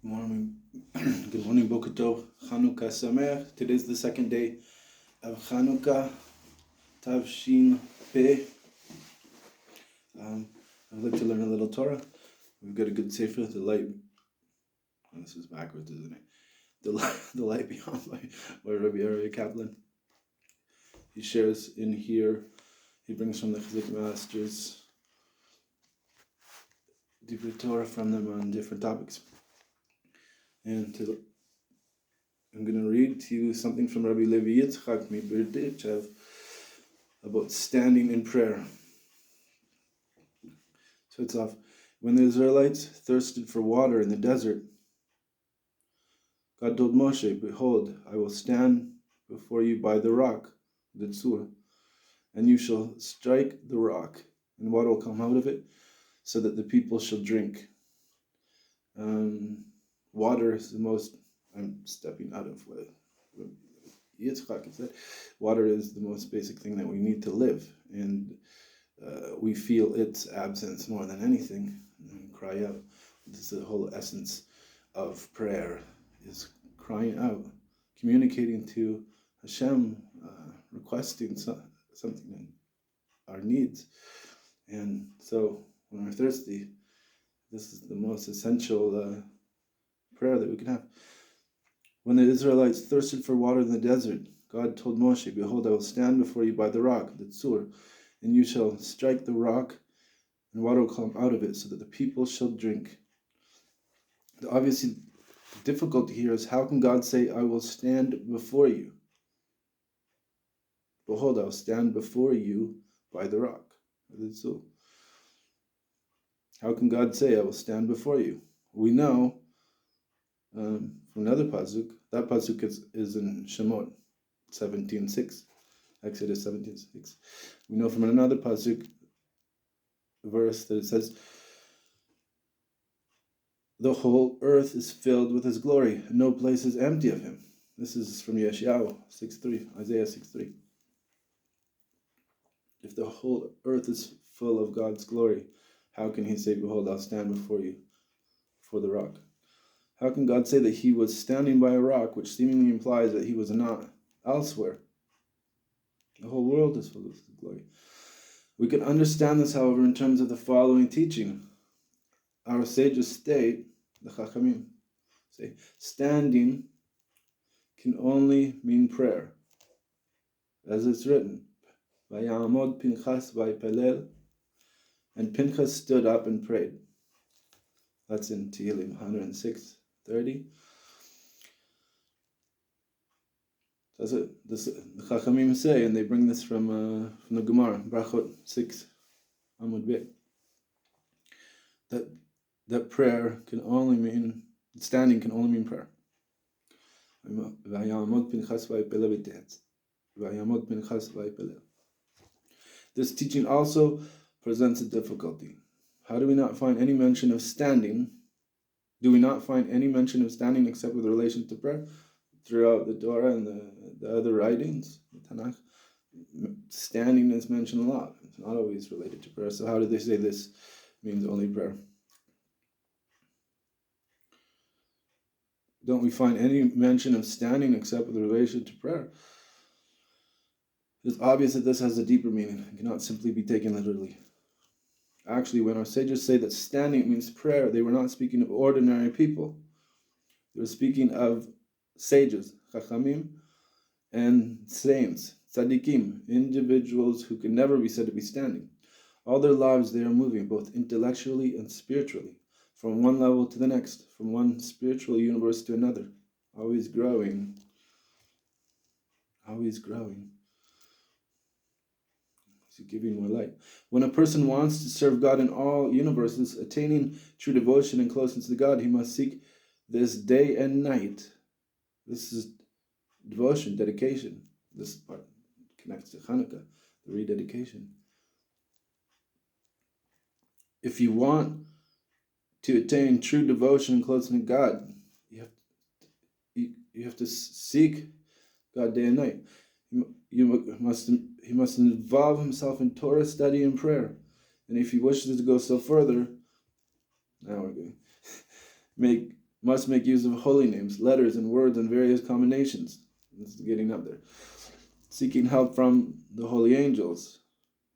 Good morning, good morning, Boker Tov. Hannukah Sameach. Today's the second day of Hannukah, Tavshin Peh. I'd like to learn a little Torah. We've got a good sefer, the light. Oh, this is backwards, isn't it? The light beyond by Rabbi Aryeh Kaplan. He shares in here. He brings from the Chizuk masters deeper Torah from them on different topics. And I'm going to read to you something from Rabbi Levi Yitzchak Miberdichev about standing in prayer. So it's off. When the Israelites thirsted for water in the desert, God told Moshe, "Behold, I will stand before you by the rock, the Tzur, and you shall strike the rock, and water will come out of it, so that the people shall drink." Water is the most, I'm stepping out of what Yitzchak said, water is the most basic thing that we need to live, and we feel its absence more than anything, and cry out. This is the whole essence of prayer, is crying out, communicating to Hashem, requesting something in our needs. And so when we're thirsty, this is the most essential prayer that we can have. When the Israelites thirsted for water in the desert, God told Moshe, "Behold, I will stand before you by the rock, the Tzur, and you shall strike the rock, and water will come out of it, so that the people shall drink." Obviously, the difficulty here is, how can God say, "I will stand before you"? Behold, I will stand before you by the rock, the Tzur. How can God say, "I will stand before you"? We know from another pasuk. That pasuk is in Shemot 17:6, Exodus 17:6. We know from another pasuk verse that it says, "The whole earth is filled with His glory, and no place is empty of Him." This is from Yeshayahu 6:3, Isaiah 6:3. If the whole earth is full of God's glory, how can He say, "Behold, I'll stand before you, before the rock"? How can God say that He was standing by a rock, which seemingly implies that He was not elsewhere? The whole world is full of His glory. We can understand this, however, in terms of the following teaching. Our sages state, the Chachamim say, standing can only mean prayer. As it's written, "ויעמד פינחס ויפלל," and Pinchas stood up and prayed. That's in Tehillim 106:30. That's it. The Chachamim say, and they bring this from the Gemara, Brachot 6, Amud Bet, that prayer can only mean, standing can only mean prayer. This teaching also presents a difficulty. How do we not find any mention of standing? Do we not find any mention of standing except with relation to prayer throughout the Torah and the other writings, the Tanakh? Standing is mentioned a lot. It's not always related to prayer. So how do they say this means only prayer? Don't we find any mention of standing except with relation to prayer? It's obvious that this has a deeper meaning. It cannot simply be taken literally. Actually, when our sages say that standing means prayer, they were not speaking of ordinary people. They were speaking of sages, chachamim, and saints, tzaddikim, individuals who can never be said to be standing. All their lives they are moving, both intellectually and spiritually, from one level to the next, from one spiritual universe to another, always growing, giving more light. When a person wants to serve God in all universes, attaining true devotion and closeness to God, he must seek this day and night. This is devotion, dedication. This part connects to Hannukah, the rededication. If you want to attain true devotion and closeness to God, you have to seek God day and night. He must involve himself in Torah study and prayer. And if he wishes to go still further, now we're going to must make use of holy names, letters, and words and various combinations. This is getting up there. Seeking help from the holy angels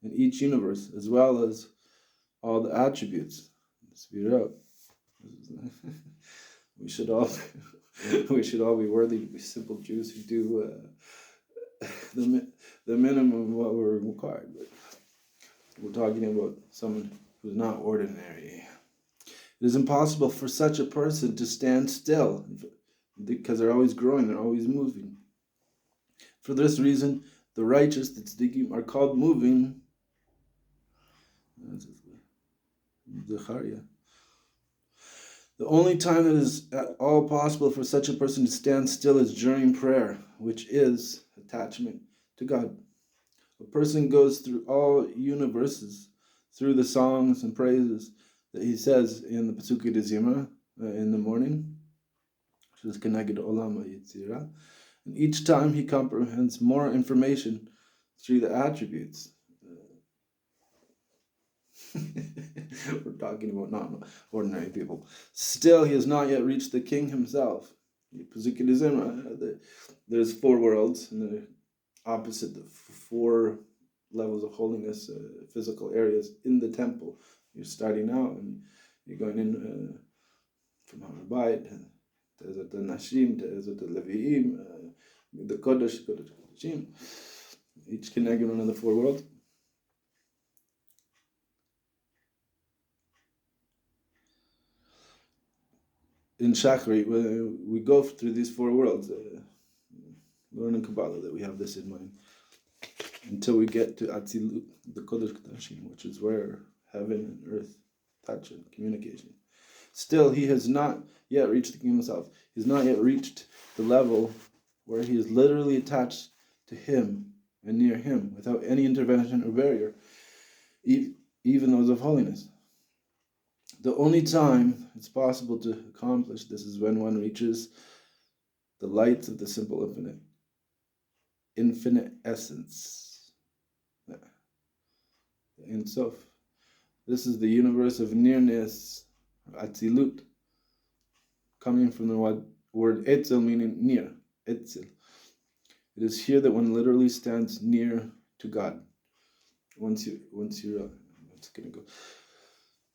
in each universe, as well as all the attributes. Speed it up. We should all be worthy to be simple Jews who do the minimum of what we're required. But we're talking about someone who's not ordinary. It is impossible for such a person to stand still because they're always growing, they're always moving. For this reason, the righteous, the tzaddikim, are called moving. The only time it is at all possible for such a person to stand still is during prayer, which is attachment to God. A person goes through all universes, through the songs and praises that he says in the Pasuk de Zimra in the morning, which is Keneged Olam HaYetzirah. And each time he comprehends more information through the attributes. We're talking about not ordinary people. Still, he has not yet reached the king himself. There's 4 worlds, and they're opposite the 4 levels of holiness, physical areas in the temple. You're starting out, and you're going in from Har-Bayit, to Ezot Nashim, to Ezot Leviim, the Kodesh, Kodeshim. Each connected one of the 4 worlds. In Shachri, we go through these 4 worlds, learning Kabbalah, that we have this in mind, until we get to Atzilut, the Kodesh Kodeshim, which is where heaven and earth touch and communication. Still, he has not yet reached the king himself. He's not yet reached the level where he is literally attached to him and near him without any intervention or barrier, even those of holiness. The only time it's possible to accomplish this is when one reaches the light of the simple infinite essence. The Ein Sof. This is the universe of nearness, Atzilut, coming from the word Etzel, meaning near, Etzel. It is here that one literally stands near to God. Once you're, it's gonna go.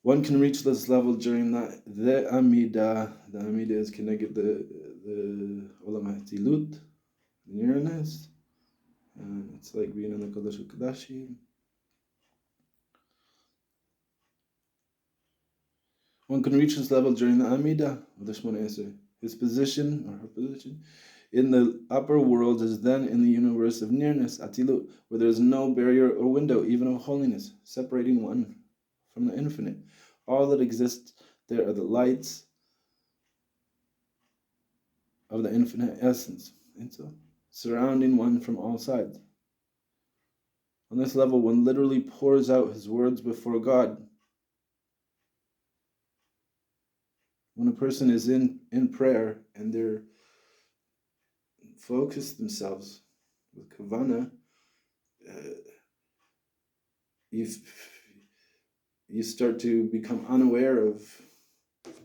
One can reach this level during that. The Amida is connected the Olam HaTzilut, nearness, and it's like being in the Kodesh HaKodashim. One can reach this level during the Amida of the Shmona Esrei. His position, or her position, in the upper world is then in the universe of nearness, Atzilut, where there is no barrier or window, even of holiness, separating one from the infinite. All that exists there are the lights of the infinite essence, and so surrounding one from all sides. On this level, one literally pours out his words before God. When a person is in prayer and they're focused themselves with Kavanah, you start to become unaware of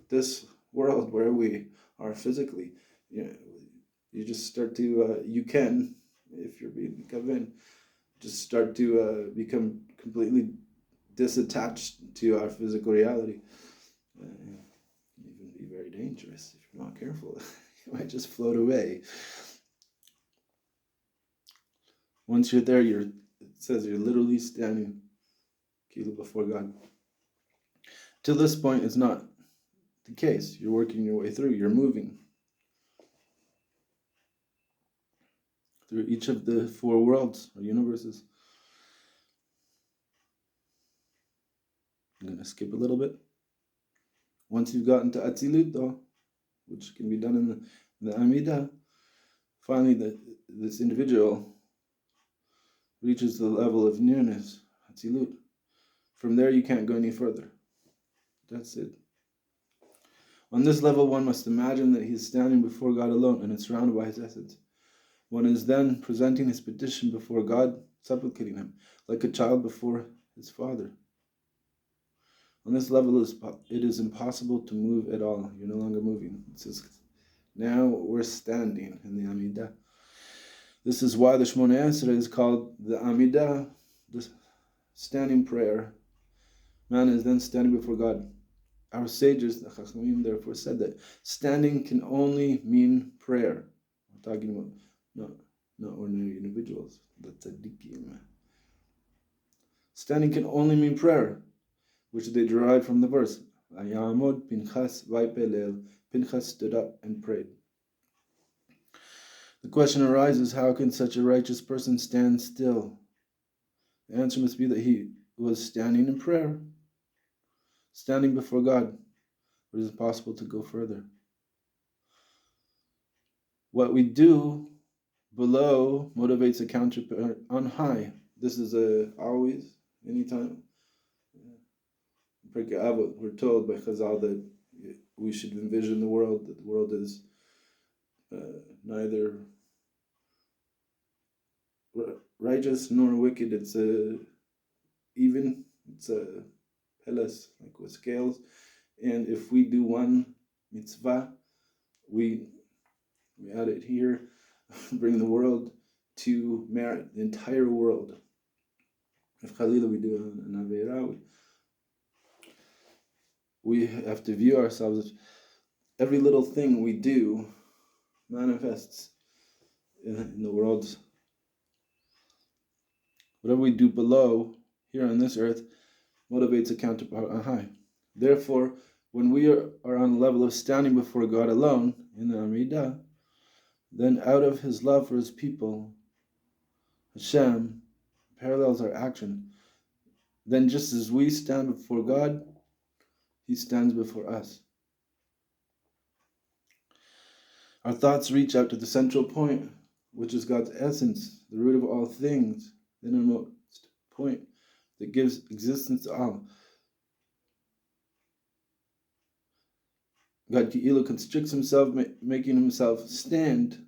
this world where we are physically. You just start to, you can, if you're being Kavan, just start to become completely disattached to our physical reality. Even be very dangerous if you're not careful. You might just float away. Once you're there, it says you're literally standing before God. Till this point, it's not the case. You're working your way through. You're moving through each of the 4 worlds or universes. I'm going to skip a little bit. Once you've gotten to Atzilut, though, which can be done in the Amida, finally this individual reaches the level of nearness, Atzilut. From there, you can't go any further. That's it. On this level, one must imagine that he is standing before God alone and is surrounded by his essence. One is then presenting his petition before God, supplicating him, like a child before his father. On this level, it is impossible to move at all. You're no longer moving. It says, now we're standing in the Amidah. This is why the Shmoneh Esrei is called the Amidah, the standing prayer. Man is then standing before God. Our sages, the Chachamim, therefore said that standing can only mean prayer. We're talking about not ordinary individuals, the tzaddikim. Standing can only mean prayer, which they derive from the verse, ויעמד פינחס ויפלל. Pinchas stood up and prayed. The question arises, how can such a righteous person stand still? The answer must be that he was standing in prayer, standing before God. But it is possible to go further. What we do below motivates a counterpart on high. This is always, anytime. We're told by Chazal that we should envision the world, that the world is neither righteous nor wicked. It's even. It's a pelas, like with scales. And if we do one mitzvah, we add it here, bring the world to merit, the entire world. If Khalila we do an Aveira, we have to view ourselves as every little thing we do manifests in the world. Whatever we do below, here on this earth, motivates a counterpart on high. Therefore, when we are on the level of standing before God alone, in the Amidah, then out of his love for his people, Hashem parallels our action. Then just as we stand before God, he stands before us. Our thoughts reach out to the central point, which is God's essence, the root of all things, the innermost point that gives existence to all. God Ki'ilu constricts himself, making himself stand.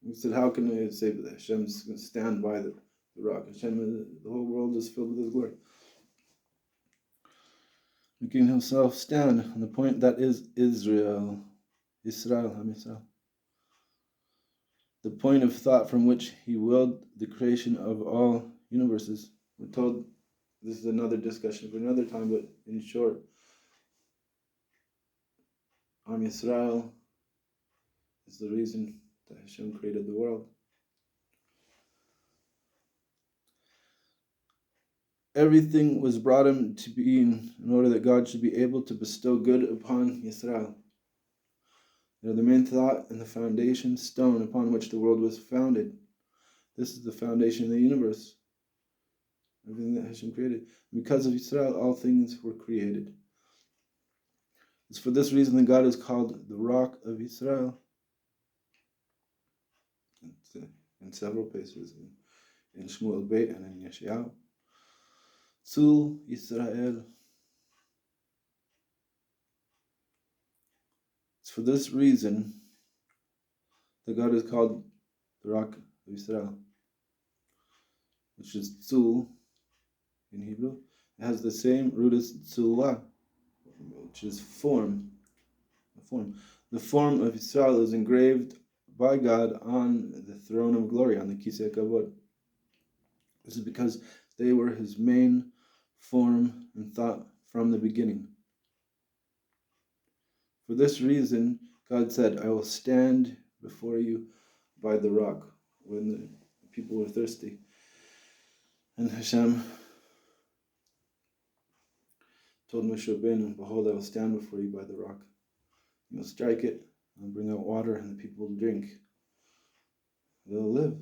We said, how can I say that Hashem's going to stand by the rock? Hashem, the whole world is filled with his glory. Making himself stand on the point that is Israel. Am Israel. The point of thought from which he willed the creation of all universes. We're told, this is another discussion for another time, but in short, Am Yisrael is the reason that Hashem created the world. Everything was brought into being in order that God should be able to bestow good upon Yisrael. They are the main thought and the foundation stone upon which the world was founded. This is the foundation of the universe. Everything that Hashem created. Because of Yisrael, all things were created. It's for this reason that God is called the Rock of Yisrael. In several places, in Shmuel Beit and in Yeshayahu. Tzul Yisrael. It's for this reason that God is called the Rock of Yisrael, which is Tzul in Hebrew. It has the same root as Tzulah, which is form. The form of Yisrael is engraved by God on the throne of glory, on the Kisei Kavod. This is because they were his main form and thought from the beginning. For this reason, God said, I will stand before you by the rock, when the people were thirsty. And Hashem told Moshe Rabbeinu, behold, I will stand before you by the rock. You'll strike it, and bring out water, and the people will drink. They'll live.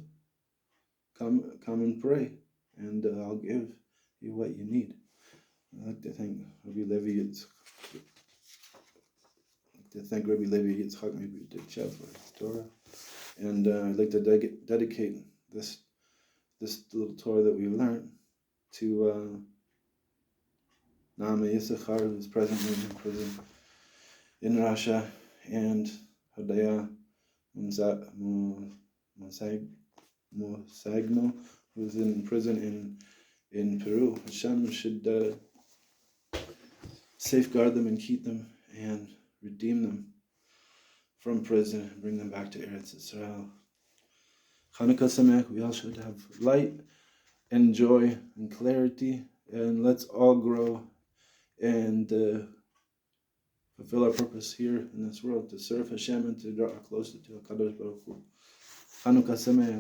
Come and pray, and I'll give you what you need. I'd like to thank Rabbi Levi Yitzchak, maybe did Chef for his Torah, and I'd like to dedicate this little Torah that we've learned to Naama Yisachar, who's presently in prison in Russia, and Hodaya Mosagno, who's in prison in Peru. Hashem should safeguard them and keep them and redeem them from prison and bring them back to Eretz Israel. Hannukah Sameach, we all should have light and joy and clarity, and let's all grow and fulfill our purpose here in this world, to serve Hashem and to draw closer to HaKadosh Baruch Hu. Hannukah Sameach.